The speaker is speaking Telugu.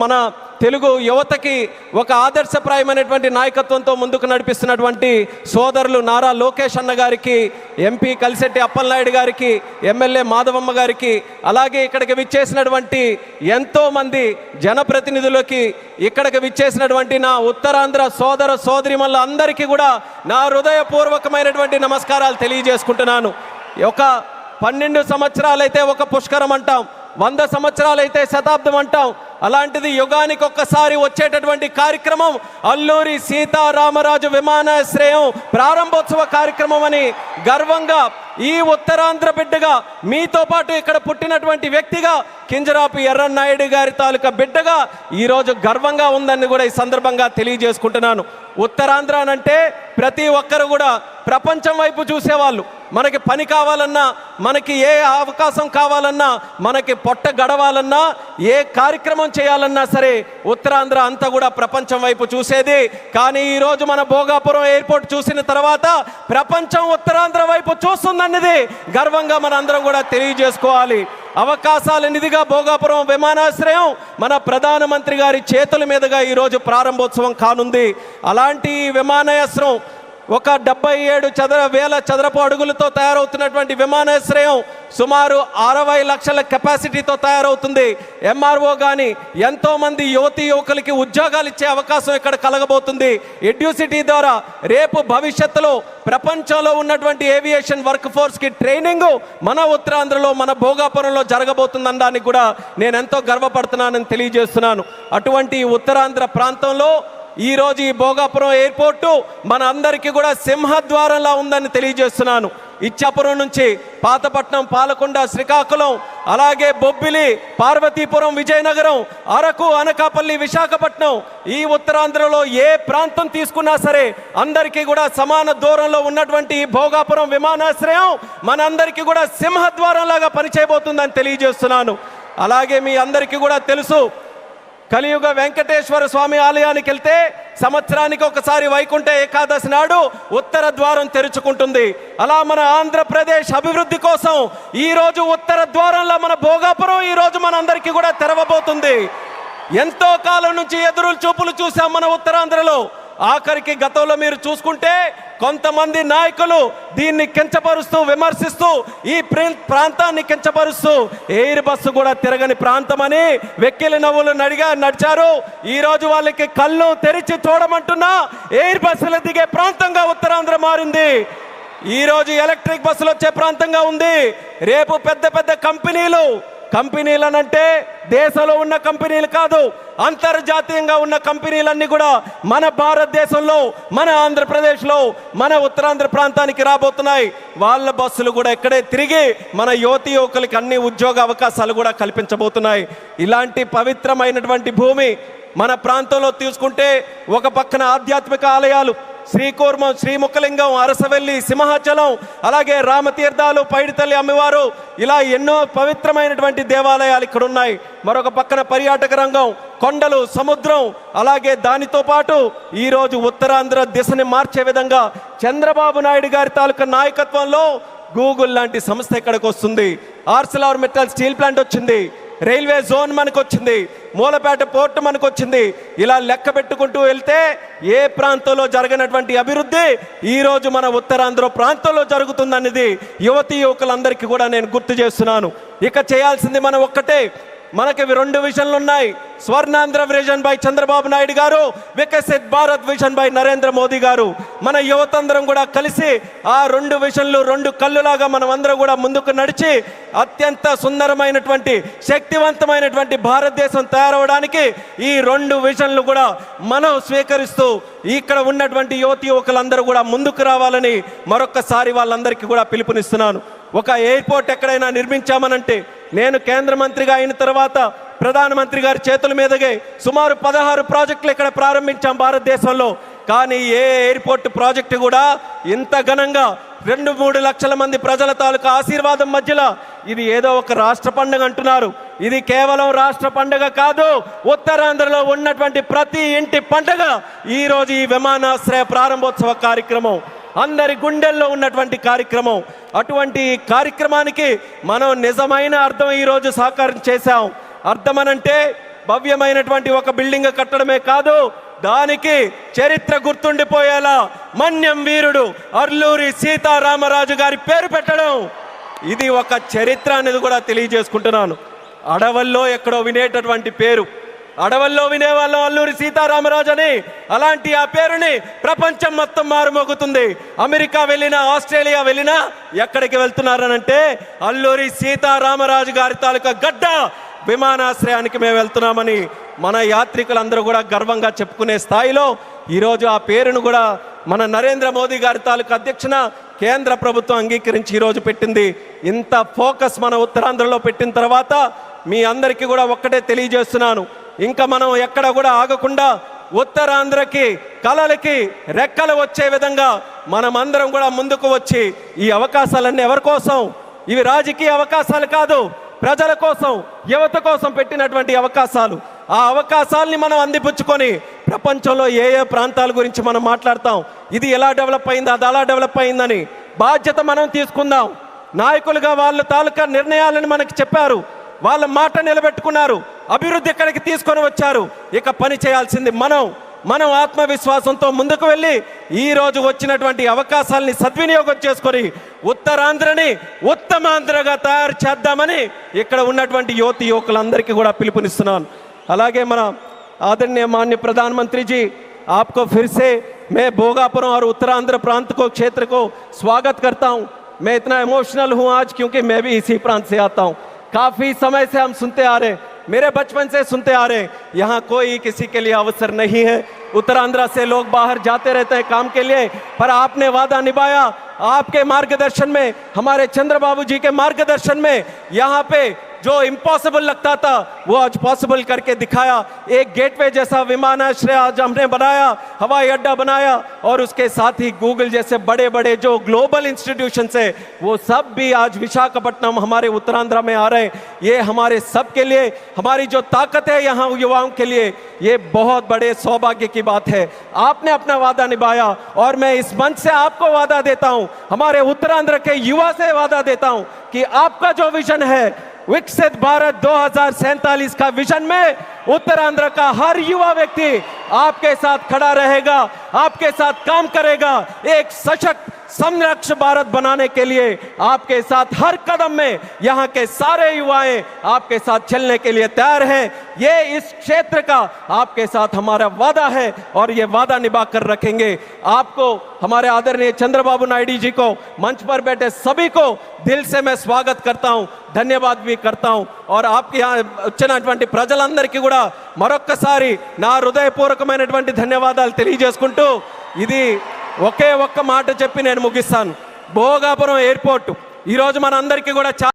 మన తెలుగు యువతకి ఒక ఆదర్శప్రాయమైనటువంటి నాయకత్వంతో ముందుకు నడిపిస్తున్నటువంటి సోదరులు నారా లోకేష్ అన్న గారికి, ఎంపీ కలిశెట్టి అప్పలనాయుడు గారికి, ఎమ్మెల్యే మాధవమ్మ గారికి, అలాగే ఇక్కడికి విచ్చేసినటువంటి ఎంతోమంది జనప్రతినిధులకి, ఇక్కడికి విచ్చేసినటువంటి నా ఉత్తరాంధ్ర సోదర సోదరిమల్ల అందరికీ కూడా నా హృదయపూర్వకమైనటువంటి నమస్కారాలు తెలియజేసుకుంటున్నాను. ఒక 12 సంవత్సరాలైతే ఒక పుష్కరం అంటాం, 100 సంవత్సరాలైతే శతాబ్దం అంటాం. అలాంటిది యుగానికి ఒక్కసారి వచ్చేటటువంటి కార్యక్రమం అల్లూరి సీతారామరాజు విమానాశ్రయం ప్రారంభోత్సవ కార్యక్రమం అని గర్వంగా ఈ ఉత్తరాంధ్ర బిడ్డగా, మీతో పాటు ఇక్కడ పుట్టినటువంటి వ్యక్తిగా, కింజరాపు ఎర్రన్నాయుడు గారి తాలూకా బిడ్డగా ఈరోజు గర్వంగా ఉందని కూడా ఈ సందర్భంగా తెలియజేసుకుంటున్నాను. ఉత్తరాంధ్ర అంటే ప్రతి ఒక్కరు కూడా ప్రపంచం వైపు చూసేవాళ్ళు. మనకి పని కావాలన్నా, మనకి ఏ అవకాశం కావాలన్నా, మనకి పొట్ట గడవాలన్నా, ఏ కార్యక్రమం చేయాలన్నా సరే ఉత్తరాంధ్ర అంతా కూడా ప్రపంచం వైపు చూసేది. కానీ ఈరోజు మన భోగాపురం ఎయిర్పోర్ట్ చూసిన తర్వాత ప్రపంచం ఉత్తరాంధ్ర వైపు చూస్తుందన్నది గర్వంగా మన అందరం కూడా తెలియజేసుకోవాలి. అవకాశాల నిధిగా భోగాపురం విమానాశ్రయం మన ప్రధానమంత్రి గారి చేతుల మీదుగా ఈరోజు ప్రారంభోత్సవం కానుంది. అలాంటి విమానాశ్రయం ఒక 77,000 చదరపు అడుగులతో తయారవుతున్నటువంటి విమానాశ్రయం సుమారు 60 లక్షల కెపాసిటీతో తయారవుతుంది. ఎంఆర్ఓ కానీ ఎంతోమంది యువతీ యువకులకి ఉద్యోగాలు ఇచ్చే అవకాశం ఇక్కడ కలగబోతుంది. ఎడ్యూసిటీ ద్వారా రేపు భవిష్యత్తులో ప్రపంచంలో ఉన్నటువంటి ఏవియేషన్ వర్క్ ఫోర్స్కి ట్రైనింగ్ మన ఉత్తరాంధ్రలో, మన భోగాపురంలో జరగబోతుందనడానికి కూడా నేను ఎంతో గర్వపడుతున్నానని తెలియజేస్తున్నాను. అటువంటి ఉత్తరాంధ్ర ప్రాంతంలో ఈరోజు ఈ భోగాపురం ఎయిర్పోర్టు మన అందరికీ కూడా సింహద్వారంలా ఉందని తెలియజేస్తున్నాను. ఇచ్చాపురం నుంచి పాతపట్నం, పాలకొండ, శ్రీకాకుళం, అలాగే బొబ్బిలి, పార్వతీపురం, విజయనగరం, అరకు, అనకాపల్లి, విశాఖపట్నం, ఈ ఉత్తరాంధ్రలో ఏ ప్రాంతం తీసుకున్నా సరే అందరికీ కూడా సమాన దూరంలో ఉన్నటువంటి ఈ భోగాపురం విమానాశ్రయం మనందరికీ కూడా సింహద్వారంలాగా పనిచేయబోతుందని తెలియజేస్తున్నాను. అలాగే మీ అందరికీ కూడా తెలుసు, కలియుగ వెంకటేశ్వర స్వామి ఆలయానికి వెళ్తే సంవత్సరానికి ఒకసారి వైకుంఠ ఏకాదశి నాడు ఉత్తర ద్వారం తెరుచుకుంటుంది. అలా మన ఆంధ్రప్రదేశ్ అభివృద్ధి కోసం ఈరోజు ఉత్తర ద్వారంలో మన భోగాపురం ఈరోజు మన అందరికీ కూడా తెరవబోతుంది. ఎంతో కాలం నుంచి ఎదురు చూపులు చూసాం మన ఉత్తరాంధ్రలో. ఆఖరికి గతంలో మీరు చూసుకుంటే కొంతమంది నాయకులు దీన్ని కించపరుస్తూ, విమర్శిస్తూ, ఈ ప్రాంతాన్ని కించపరుస్తూ ఎయిర్ బస్సు కూడా తిరగని ప్రాంతం అని వెక్కిలి నవ్వులు నడిచారు. ఈరోజు వాళ్ళకి కళ్ళు తెరిచి చూడమంటున్నా ఎయిర్ బస్సులు దిగే ప్రాంతంగా ఉత్తరాంధ్ర మారింది. ఈరోజు ఎలక్ట్రిక్ బస్సులు వచ్చే ప్రాంతంగా ఉంది. రేపు పెద్ద పెద్ద కంపెనీలనంటే దేశంలో ఉన్న కంపెనీలు కాదు, అంతర్జాతీయంగా ఉన్న కంపెనీలన్నీ కూడా మన భారతదేశంలో, మన ఆంధ్రప్రదేశ్లో, మన ఉత్తరాంధ్ర ప్రాంతానికి రాబోతున్నాయి. వాళ్ళ బస్సులు కూడా ఇక్కడే తిరిగి మన యువతీ యువకులకి అన్ని ఉద్యోగ అవకాశాలు కూడా కల్పించబోతున్నాయి. ఇలాంటి పవిత్రమైనటువంటి భూమి మన ప్రాంతంలో తీసుకుంటే ఒక పక్కన ఆధ్యాత్మిక ఆలయాలు శ్రీకూర్మం, శ్రీముఖలింగం, అరసవెల్లి, సింహాచలం, అలాగే రామతీర్థాలు, పైడితల్లి అమ్మవారు, ఇలా ఎన్నో పవిత్రమైనటువంటి దేవాలయాలు ఇక్కడ ఉన్నాయి. మరొక పక్కన పర్యాటక రంగం, కొండలు, సముద్రం, అలాగే దానితో పాటు ఈరోజు ఉత్తరాంధ్ర దిశని మార్చే విధంగా చంద్రబాబు నాయుడు గారి తాలూకా నాయకత్వంలో గూగుల్ లాంటి సంస్థ ఇక్కడికి వస్తుంది. ఆర్సిలార్ మెటల్ స్టీల్ ప్లాంట్ వచ్చింది, రైల్వే జోన్ మనకు వచ్చింది, మూలపేట పోర్టు మనకు వచ్చింది. ఇలా లెక్క పెట్టుకుంటూ వెళ్తే ఏ ప్రాంతంలో జరగనటువంటి అభివృద్ధి ఈరోజు మన ఉత్తరాంధ్ర ప్రాంతంలో జరుగుతుందనేది యువతీ యువకులందరికీ కూడా నేను గుర్తు చేస్తున్నాను. ఇక చేయాల్సింది మనం ఒక్కటే. మనకి 2 విజన్లు ఉన్నాయి. స్వర్ణాంధ్ర విజన్ బై చంద్రబాబు నాయుడు గారు, వికసిత్ భారత్ విజన్ బై నరేంద్ర మోదీ గారు. మన యువతందరం కూడా కలిసి ఆ 2 విజన్లు 2 కళ్ళులాగా మనం అందరం కూడా ముందుకు నడిచి అత్యంత సుందరమైనటువంటి, శక్తివంతమైనటువంటి భారతదేశం తయారవడానికి ఈ 2 విజన్లు కూడా మనం స్వీకరిస్తూ ఇక్కడ ఉన్నటువంటి యువతి యువకులందరూ కూడా ముందుకు రావాలని మరొక్కసారి వాళ్ళందరికీ కూడా పిలుపునిస్తున్నాను. ఒక ఎయిర్పోర్ట్ ఎక్కడైనా నిర్మించామనంటే, నేను కేంద్ర మంత్రిగా అయిన తర్వాత ప్రధానమంత్రి గారి చేతుల మీదగే సుమారు 16 ప్రాజెక్టులు ఇక్కడ ప్రారంభించాం భారతదేశంలో. కానీ ఏ ఎయిర్పోర్ట్ ప్రాజెక్టు కూడా ఇంత ఘనంగా 2-3 లక్షల మంది ప్రజల తాలూకా ఆశీర్వాదం మధ్యలో ఇది ఏదో ఒక రాష్ట్ర పండుగ అంటున్నారు. ఇది కేవలం రాష్ట్ర పండుగ కాదు, ఉత్తరాంధ్రలో ఉన్నటువంటి ప్రతి ఇంటి పండుగ ఈరోజు ఈ విమానాశ్రయ ప్రారంభోత్సవ కార్యక్రమం. అందరి గుండెల్లో ఉన్నటువంటి కార్యక్రమం. అటువంటి కార్యక్రమానికి మనం నిజమైన అర్థం ఈరోజు సాకారం చేశాం. అర్థమనంటే భవ్యమైనటువంటి ఒక బిల్డింగ్ కట్టడమే కాదు, దానికి చరిత్ర గుర్తుండిపోయేలా మన్యం వీరుడు అల్లూరి సీతారామరాజు గారి పేరు పెట్టడం, ఇది ఒక చరిత్ర అనేది కూడా తెలియజేసుకుంటున్నాను. అడవుల్లో ఎక్కడో వినేటటువంటి పేరు, అడవుల్లో వినేవాళ్ళం అల్లూరి సీతారామరాజు అని. అలాంటి ఆ పేరుని ప్రపంచం మొత్తం మారుమోగుతుంది. అమెరికా వెళ్ళినా, ఆస్ట్రేలియా వెళ్ళినా ఎక్కడికి వెళ్తున్నారనంటే అల్లూరి సీతారామరాజు గారి తాలూకా గడ్డ విమానాశ్రయానికి మేము వెళ్తున్నామని మన యాత్రికులందరూ కూడా గర్వంగా చెప్పుకునే స్థాయిలో ఈరోజు ఆ పేరును కూడా మన నరేంద్ర మోదీ గారి తాలూకా అధ్యక్షన కేంద్ర ప్రభుత్వం అంగీకరించి ఈరోజు పెట్టింది. ఇంత ఫోకస్ మన ఉత్తరాంధ్రలో పెట్టిన తర్వాత మీ అందరికీ కూడా ఒక్కటే తెలియజేస్తున్నాను, ఇంకా మనం ఎక్కడ కూడా ఆగకుండా ఉత్తరాంధ్రకి కళలకి రెక్కలు వచ్చే విధంగా మనం అందరం కూడా ముందుకు వచ్చి ఈ అవకాశాలన్నీ ఎవరి కోసం? ఇవి రాజకీయ అవకాశాలు కాదు, ప్రజల కోసం, యువత కోసం పెట్టినటువంటి అవకాశాలు. ఆ అవకాశాలని మనం అందిపుచ్చుకొని ప్రపంచంలో ఏ ఏ ప్రాంతాల గురించి మనం మాట్లాడతాం, ఇది ఎలా డెవలప్ అయింది, అది అలా డెవలప్ అయిందని బాధ్యత మనం తీసుకుందాం. నాయకులుగా వాళ్ళ తాలూకా నిర్ణయాలను మనకి చెప్పారు, వాళ్ళ మాట నిలబెట్టుకున్నారు, అభివృద్ధి ఇక్కడికి తీసుకొని వచ్చారు. ఇక పని చేయాల్సింది మనం ఆత్మవిశ్వాసంతో ముందుకు వెళ్ళి ఈ రోజు వచ్చినటువంటి అవకాశాలని సద్వినియోగం చేసుకొని ఉత్తరాంధ్రని ఉత్తమాంధ్రగా తయారు చేద్దామని ఇక్కడ ఉన్నటువంటి యువకులందరికీ కూడా పిలుపునిస్తున్నాను. అలాగే మన आदरणीय माननीय प्रधानमंत्री जी, आपको फिर से मैं भोगापुरम और उत्तरांध्र प्रांत को क्षेत्र को स्वागत करता हूं। मैं इतना इमोशनल हूं आज क्योंकि मैं भी इसी प्रांत से आता हूं। काफ़ी समय से हम सुनते आ रहे हैं, मेरे बचपन से सुनते आ रहे हैं, यहाँ कोई किसी के लिए अवसर नहीं है। उत्तरांध्र से लोग बाहर जाते रहते हैं काम के लिए, पर आपने वादा निभाया। आपके मार्गदर्शन में, हमारे चंद्रबाबू जी के मार्गदर्शन में यहाँ पे जो इम्पॉसिबल लगता था वो आज पॉसिबल करके दिखाया। एक गेटवे जैसा विमानाश्रय आज हमने बनाया, हवाई अड्डा बनाया, और उसके साथ ही गूगल जैसे बड़े बड़े जो ग्लोबल इंस्टीट्यूशंस है वो सब भी आज विशाखापट्टनम हमारे उत्तरांध्र में आ रहे हैं। ये हमारे सब के लिए, हमारी जो ताकत है यहाँ युवाओं के लिए, ये बहुत बड़े सौभाग्य की बात है। आपने अपना वादा निभाया और मैं इस मंच से आपको वादा देता हूँ, हमारे उत्तरांध्र के युवा से वादा देता हूँ कि आपका जो विजन है विकसित भारत 2047 का विजन में उत्तरांध्र का हर युवा व्यक्ति आपके साथ खड़ा रहेगा, आपके साथ काम करेगा। एक सशक्त समृद्ध भारत बनाने के लिए आपके साथ हर कदम में यहाँ के सारे युवाएं आपके साथ चलने के लिए तैयार हैं। ये इस क्षेत्र का आपके साथ हमारा वादा है और ये वादा निभा कर रखेंगे। आपको, हमारे आदरणीय चंद्रबाबू नायडू जी को, मंच पर बैठे सभी को दिल से मैं स्वागत करता हूँ, ధన్యవాద भी करता हूं। और आपके यहाँ వచ్చినటువంటి ప్రజలందరికీ కూడా మరొక్కసారి నా హృదయపూర్వకమైనటువంటి ధన్యవాదాలు తెలియజేసుకుంటూ ఇది ఒకే ఒక్క మాట చెప్పి నేను ముగిస్తాను. భోగాపురం ఎయిర్పోర్ట్ ఈరోజు మనందరికీ కూడా